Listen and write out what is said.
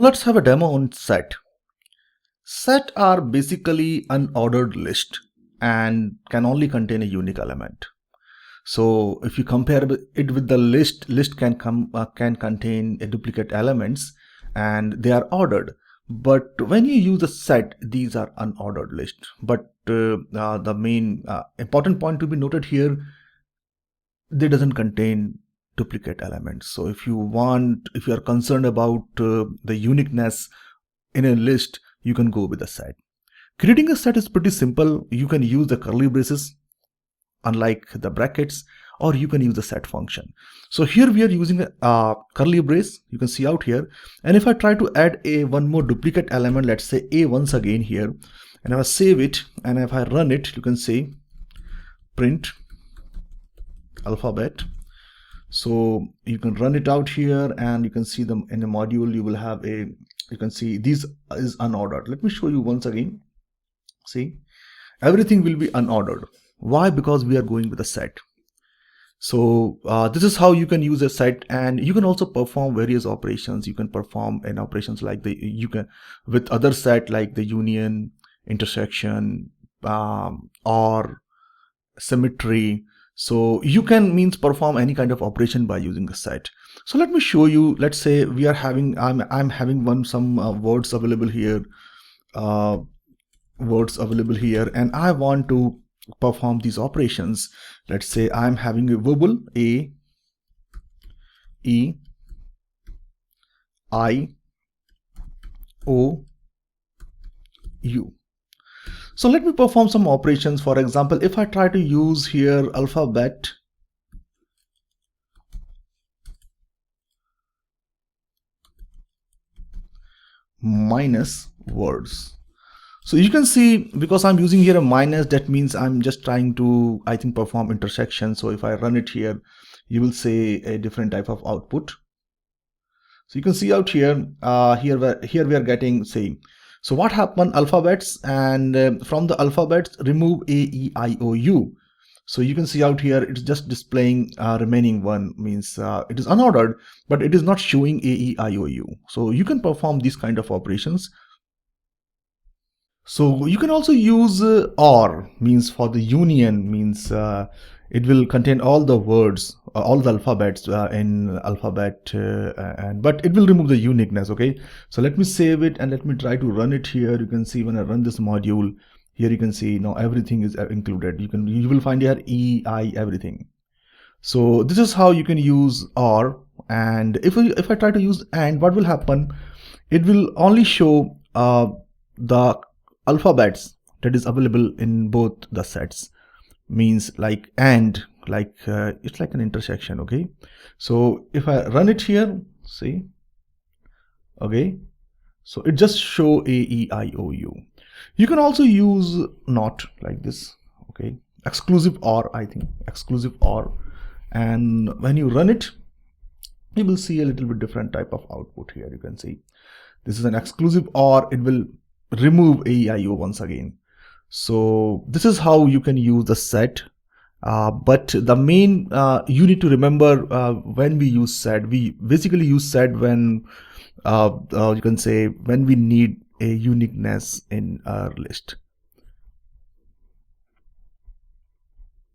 Let's have a demo on set. Set are basically unordered list and can only contain a unique element. So if you compare it with the list can contain a duplicate elements and they are ordered. But when you use a set, these are unordered list. But the main important point to be noted here, they doesn't contain duplicate elements. So if you are concerned about the uniqueness in a list, you can go with a set. Creating a set is pretty simple. You can use the curly braces, unlike the brackets, or you can use the set function. So here we are using a curly brace, you can see out here. And if I try to add one more duplicate element, let's say a once again here, and if I save it and if I run it, you can say print alphabet. So you can run it out here and you can see them in the module. You will have you can see this is unordered. Let me show you once again. See, everything will be unordered. Why? Because we are going with a set. So this is how you can use a set, and you can also perform various operations. You can perform in operations like with other set like the union, intersection, or symmetry. So you can perform any kind of operation by using a set. So let me show you. Let's say we are having I'm having some words available here, and I want to perform these operations. Let's say I'm having a verbal A, E, I, O, U. So let me perform some operations. For example, if I try to use here alphabet minus words. So you can see, because I'm using here a minus, that means I'm just trying to, I think, perform intersection. So if I run it here, you will see a different type of output. So you can see out here, here we are getting, say, so what happened, alphabets, and from the alphabets remove A, E, I, O, U. So you can see out here, it's just displaying remaining one, means it is unordered, but it is not showing A, E, I, O, U. So you can perform these kind of operations. So you can also use OR, means for the union, means it will contain all the words, all the alphabets in alphabet, but it will remove the uniqueness. Okay, so let me save it and let me try to run it here. You can see when I run this module here, you can see now everything is included. You will find here E, I, everything. So this is how you can use OR. And if I try to use AND, what will happen? It will only show the alphabets that is available in both the sets, means like and like it's like an intersection. Okay, so if I run it here, see, okay, so it just show A, E, I, O, U. You can also use not like this. Okay, exclusive OR, I think exclusive OR, and when you run it, you will see a little bit different type of output here. You can see this is an exclusive OR. It will remove AEIO once again. So this is how you can use the set. But the main you need to remember, when we use set, we basically use set when you can say when we need a uniqueness in our list.